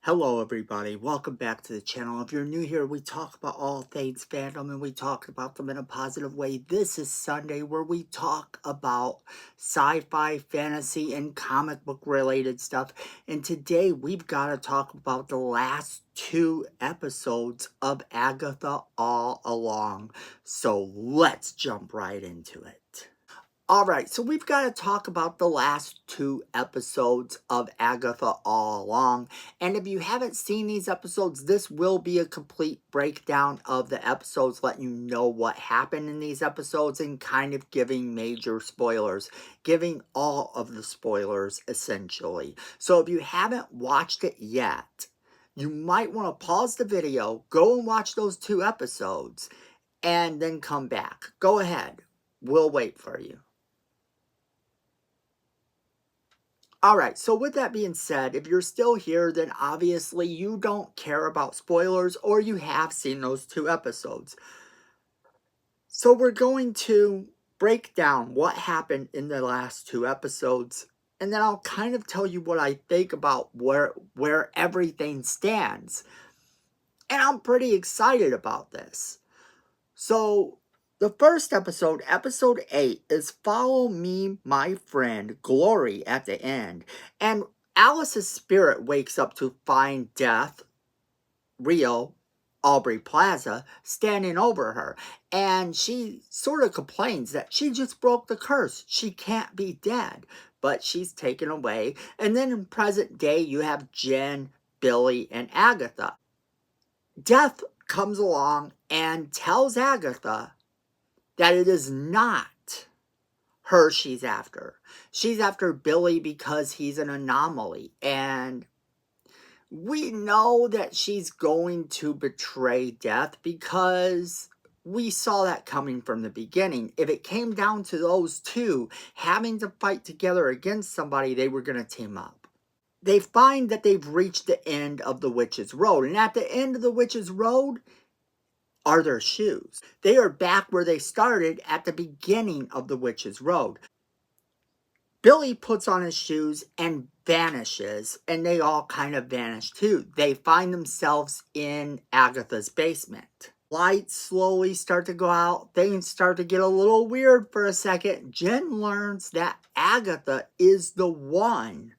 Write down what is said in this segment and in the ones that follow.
Hello everybody, welcome back to the channel. If you're new here, we talk about all things fandom and we talk about them in a positive way. This is Sunday where we talk about sci-fi, fantasy, and comic book related stuff. And today we've got to talk about the last two episodes of Agatha All Along. So let's jump right into it. Alright, so we've got to talk about the last two episodes of Agatha All Along. And if you haven't seen these episodes, this will be a complete breakdown of the episodes, letting you know what happened in these episodes and kind of giving major spoilers. Giving all of the spoilers, essentially. So if you haven't watched it yet, you might want to pause the video, go and watch those two episodes, and then come back. Go ahead. We'll wait for you. Alright, so with that being said, if you're still here, then obviously you don't care about spoilers or you have seen those two episodes. So we're going to break down what happened in the last two episodes, and then I'll kind of tell you what I think about where everything stands. And I'm pretty excited about this. So the first episode, episode 8, is Follow Me, My Friend, Glory at the end. And Alice's spirit wakes up to find Death, Rio, Aubrey Plaza, standing over her. And she sort of complains that she just broke the curse. She can't be dead. But she's taken away. And then in present day, you have Jen, Billy, and Agatha. Death comes along and tells Agatha that it is not her she's after. She's after Billy because he's an anomaly. And we know that she's going to betray Death because we saw that coming from the beginning. If it came down to those two having to fight together against somebody, they were going to team up. They find that they've reached the end of the Witch's Road. And at the end of the Witch's Road are their shoes. They are back where they started at the beginning of the Witch's Road. Billy puts on his shoes and vanishes, and they all kind of vanish too. They find themselves in Agatha's basement. Lights slowly start to go out. Things start to get a little weird for a second. Jen learns that Agatha is the one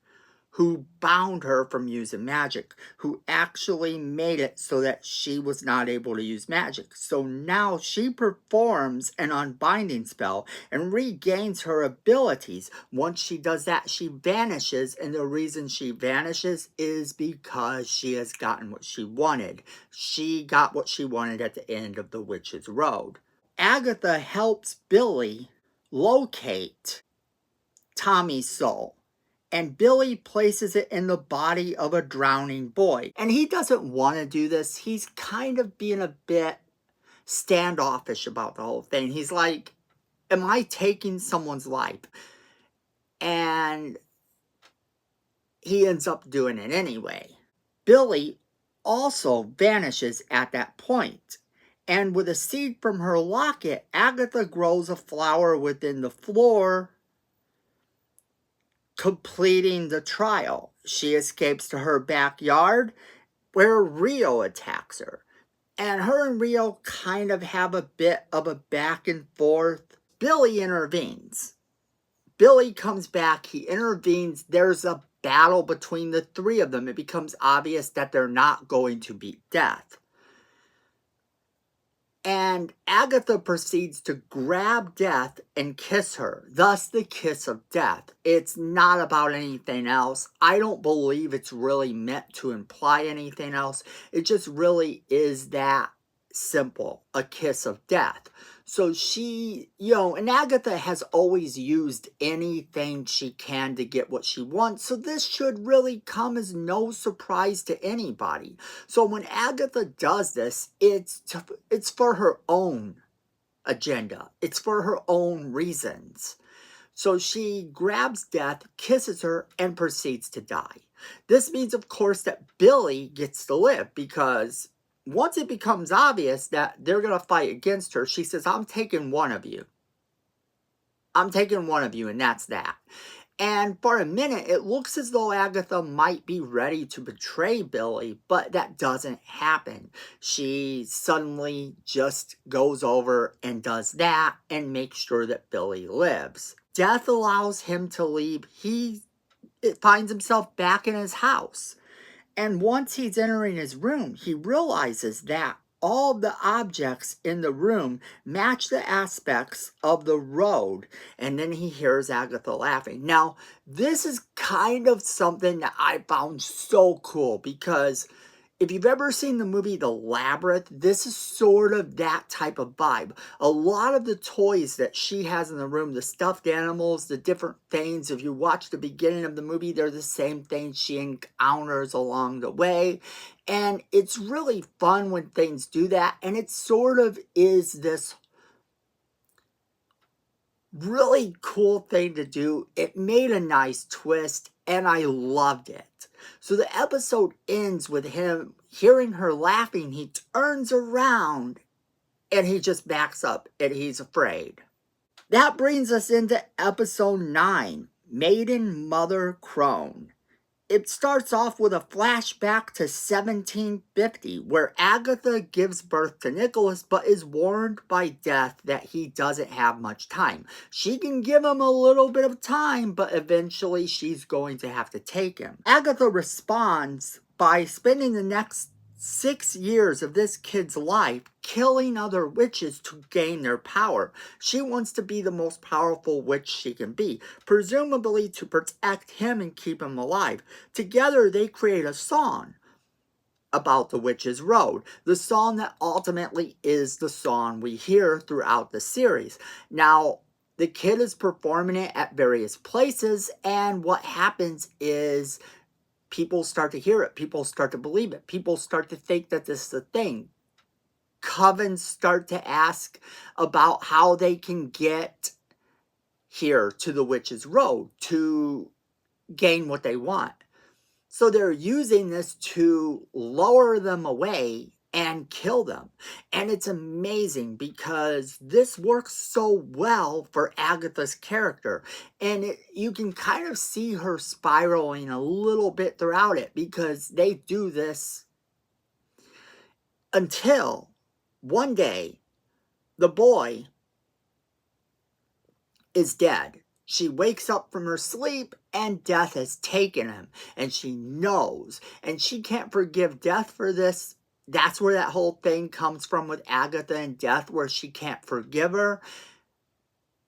who bound her from using magic, who actually made it so that she was not able to use magic. So now she performs an unbinding spell and regains her abilities. Once she does that, she vanishes, and the reason she vanishes is because she has gotten what she wanted. She got what she wanted at the end of the Witch's Road. Agatha helps Billy locate Tommy's soul. And Billy places it in the body of a drowning boy. And he doesn't want to do this. He's kind of being a bit standoffish about the whole thing. He's like, am I taking someone's life? And he ends up doing it anyway. Billy also vanishes at that point. And with a seed from her locket, Agatha grows a flower within the floor, completing the trial. She escapes to her backyard where Rio attacks her. And her and Rio kind of have a bit of a back and forth. Billy intervenes. Billy comes back, he intervenes. There's a battle between the three of them. It becomes obvious that they're not going to beat Death. And Agatha proceeds to grab Death and kiss her. Thus, the kiss of death. It's not about anything else. I don't believe it's really meant to imply anything else. It just really is that simple. A kiss of death. So she, and Agatha has always used anything she can to get what she wants. So this should really come as no surprise to anybody. So when Agatha does this, it's for her own agenda. It's for her own reasons. So she grabs Death, kisses her, and proceeds to die. This means, of course, that Billy gets to live because once it becomes obvious that they're going to fight against her, she says, I'm taking one of you. I'm taking one of you, and that's that. And for a minute, it looks as though Agatha might be ready to betray Billy, but that doesn't happen. She suddenly just goes over and does that and makes sure that Billy lives. Death allows him to leave. He finds himself back in his house. And once he's entering his room, he realizes that all the objects in the room match the aspects of the road. And then he hears Agatha laughing. Now, this is kind of something that I found so cool because if you've ever seen the movie The Labyrinth, this is sort of that type of vibe. A lot of the toys that she has in the room, the stuffed animals, the different things, if you watch the beginning of the movie, they're the same things she encounters along the way. And it's really fun when things do that. And it sort of is this really cool thing to do. It made a nice twist and I loved it. So the episode ends with him hearing her laughing. He turns around and he just backs up and he's afraid. That brings us into episode 9, Maiden Mother Crone. It starts off with a flashback to 1750, where Agatha gives birth to Nicholas, but is warned by Death that he doesn't have much time. She can give him a little bit of time, but eventually she's going to have to take him. Agatha responds by spending the next 6 years of this kid's life killing other witches to gain their power. She wants to be the most powerful witch she can be, presumably to protect him and keep him alive. Together they create a song about the Witch's Road, the song that ultimately is the song we hear throughout the series. Now, the kid is performing it at various places, and what happens is people start to hear it. People start to believe it. People start to think that this is a thing. Covens start to ask about how they can get here to the Witch's Road to gain what they want. So they're using this to lower them away and kill them. And it's amazing because this works so well for Agatha's character. And you can kind of see her spiraling a little bit throughout it because they do this until one day the boy is dead. She wakes up from her sleep and Death has taken him. And she knows. And she can't forgive Death for this. That's where that whole thing comes from with Agatha and Death, where she can't forgive her.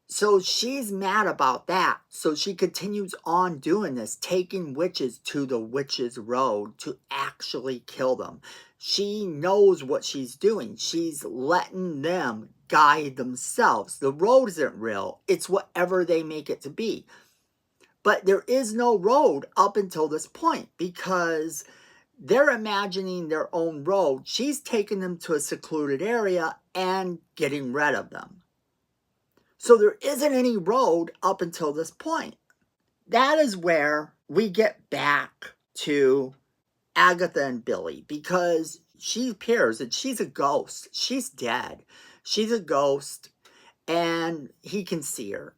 So she's mad about that. So she continues on doing this, taking witches to the Witch's Road to actually kill them. She knows what she's doing. She's letting them guide themselves. The road isn't real. It's whatever they make it to be. But there is no road up until this point because they're imagining their own road. She's taking them to a secluded area and getting rid of them. So there isn't any road up until this point. That is where we get back to Agatha and Billy, because she appears and she's a ghost. She's dead. She's a ghost and he can see her.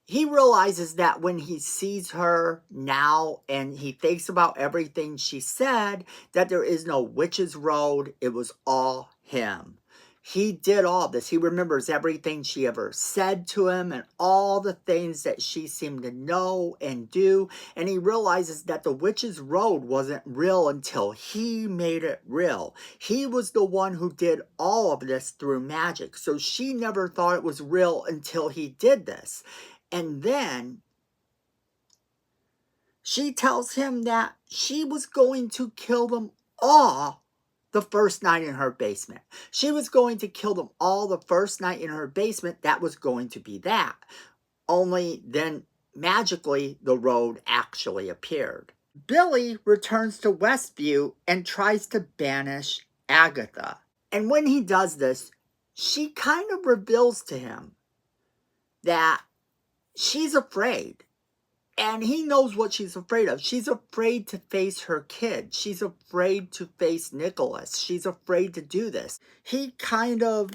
He realizes that when he sees her now and he thinks about everything she said, that there is no Witch's Road. It was all him. He did all this. He remembers everything she ever said to him and all the things that she seemed to know and do. And he realizes that the Witch's Road wasn't real until he made it real. He was the one who did all of this through magic. So she never thought it was real until he did this. And then she tells him that she was going to kill them all the first night in her basement. She was going to kill them all the first night in her basement. That was going to be that. Only then, magically, the road actually appeared. Billy returns to Westview and tries to banish Agatha. And when he does this, she kind of reveals to him that she's afraid. And he knows what she's afraid of. She's afraid to face her kid. She's afraid to face Nicholas. She's afraid to do this. He kind of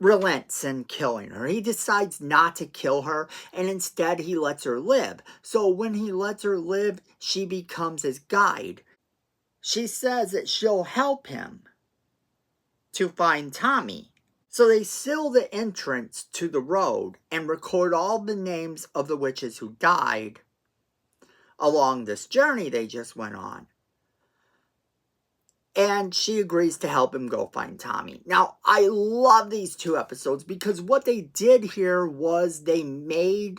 relents in killing her. He decides not to kill her, and instead he lets her live. So when he lets her live, she becomes his guide. She says that she'll help him to find Tommy. So they seal the entrance to the road and record all the names of the witches who died along this journey they just went on. And she agrees to help him go find Tommy. Now, I love these 2 episodes because what they did here was they made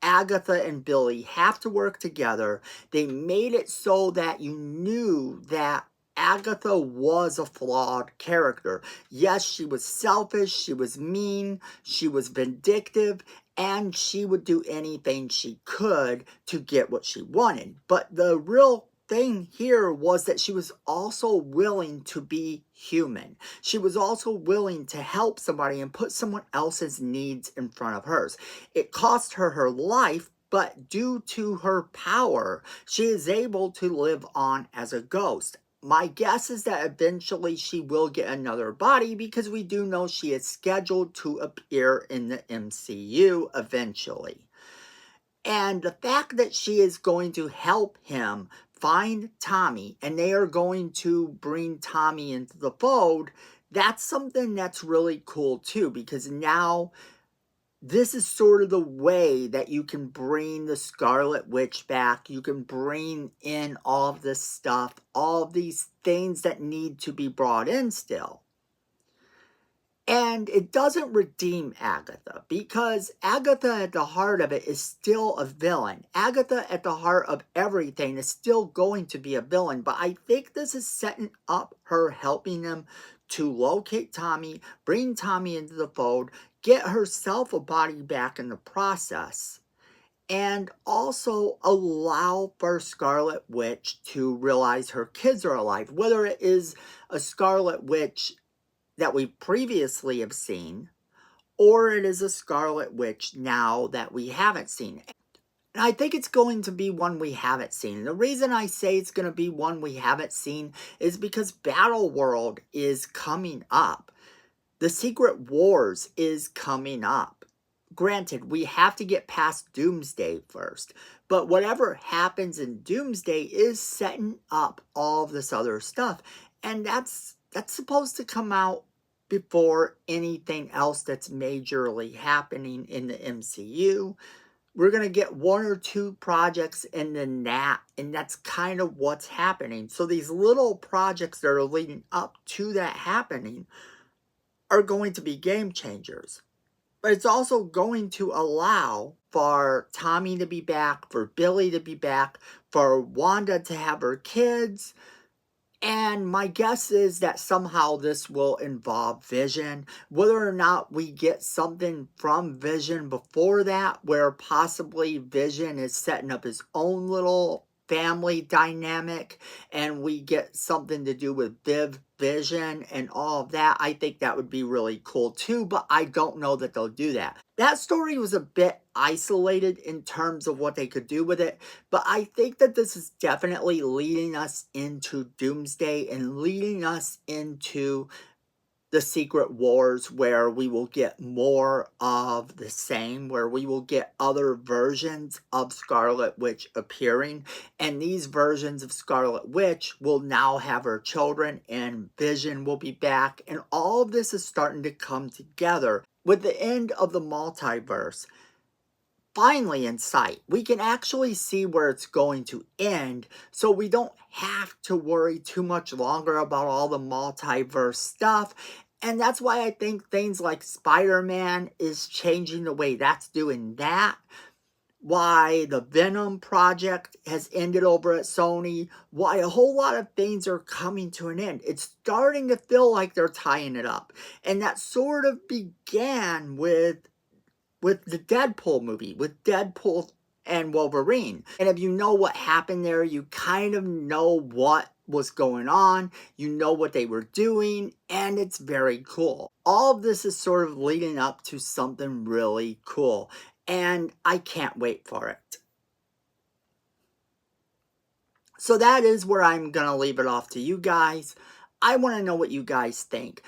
Agatha and Billy have to work together. They made it so that you knew that Agatha was a flawed character. Yes, she was selfish, she was mean, she was vindictive, and she would do anything she could to get what she wanted. But the real thing here was that she was also willing to be human. She was also willing to help somebody and put someone else's needs in front of hers. It cost her her life, but due to her power, she is able to live on as a ghost. My guess is that eventually she will get another body because we do know she is scheduled to appear in the MCU eventually. And the fact that she is going to help him find Tommy and they are going to bring Tommy into the fold, that's something that's really cool too, because now this is sort of the way that you can bring the Scarlet Witch back. You can bring in all of this stuff, all of these things that need to be brought in still. And it doesn't redeem Agatha, because Agatha at the heart of it is still a villain. Agatha at the heart of everything is still going to be a villain, but I think this is setting up her helping them to locate Tommy, bring Tommy into the fold, get herself a body back in the process, and also allow for Scarlet Witch to realize her kids are alive. Whether it is a Scarlet Witch that we previously have seen, or it is a Scarlet Witch now that we haven't seen. And I think it's going to be one we haven't seen. And the reason I say it's going to be one we haven't seen is because Battle World is coming up. The Secret Wars is coming up. Granted, we have to get past Doomsday first, but whatever happens in Doomsday is setting up all of this other stuff. And that's supposed to come out before anything else that's majorly happening in the MCU. We're going to get 1 or 2 projects in the NAT, and that's kind of what's happening. So these little projects that are leading up to that happening are going to be game changers. But it's also going to allow for Tommy to be back, for Billy to be back, for Wanda to have her kids. And my guess is that somehow this will involve Vision. Whether or not we get something from Vision before that, where possibly Vision is setting up his own little family dynamic, and we get something to do with Vision and all of that, I think that would be really cool too, but I don't know that they'll do that. That story was a bit isolated in terms of what they could do with it, but I think that this is definitely leading us into Doomsday and leading us into the Secret Wars, where we will get more of the same, where we will get other versions of Scarlet Witch appearing, and these versions of Scarlet Witch will now have her children, and Vision will be back, and all of this is starting to come together with the end of the multiverse finally in sight. We can actually see where it's going to end, so we don't have to worry too much longer about all the multiverse stuff. And that's why I think things like Spider-Man is changing the way that's doing that. Why the Venom project has ended over at Sony. Why a whole lot of things are coming to an end. It's starting to feel like they're tying it up. And that sort of began with the Deadpool movie, with Deadpool and Wolverine. And if you know what happened there, you kind of know what was going on, you know what they were doing, and it's very cool. All of this is sort of leading up to something really cool, and I can't wait for it. So that is where I'm going to leave it off to you guys. I want to know what you guys think.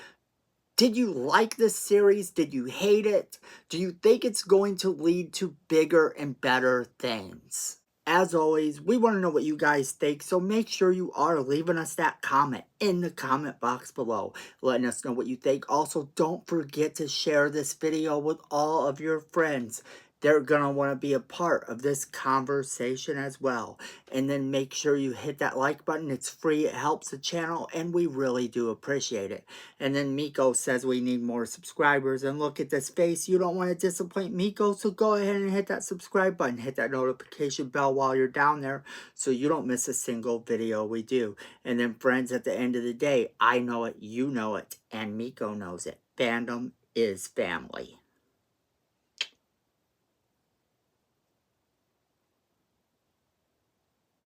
Did you like this series? Did you hate it? Do you think it's going to lead to bigger and better things? As always, we want to know what you guys think, so make sure you are leaving us that comment in the comment box below, letting us know what you think. Also, don't forget to share this video with all of your friends. They're going to want to be a part of this conversation as well. And then make sure you hit that like button. It's free, it helps the channel, and we really do appreciate it. And then Miko says we need more subscribers. And look at this face. You don't want to disappoint Miko, so go ahead and hit that subscribe button. Hit that notification bell while you're down there so you don't miss a single video we do. And then friends, at the end of the day, I know it, you know it, and Miko knows it. Fandom is family.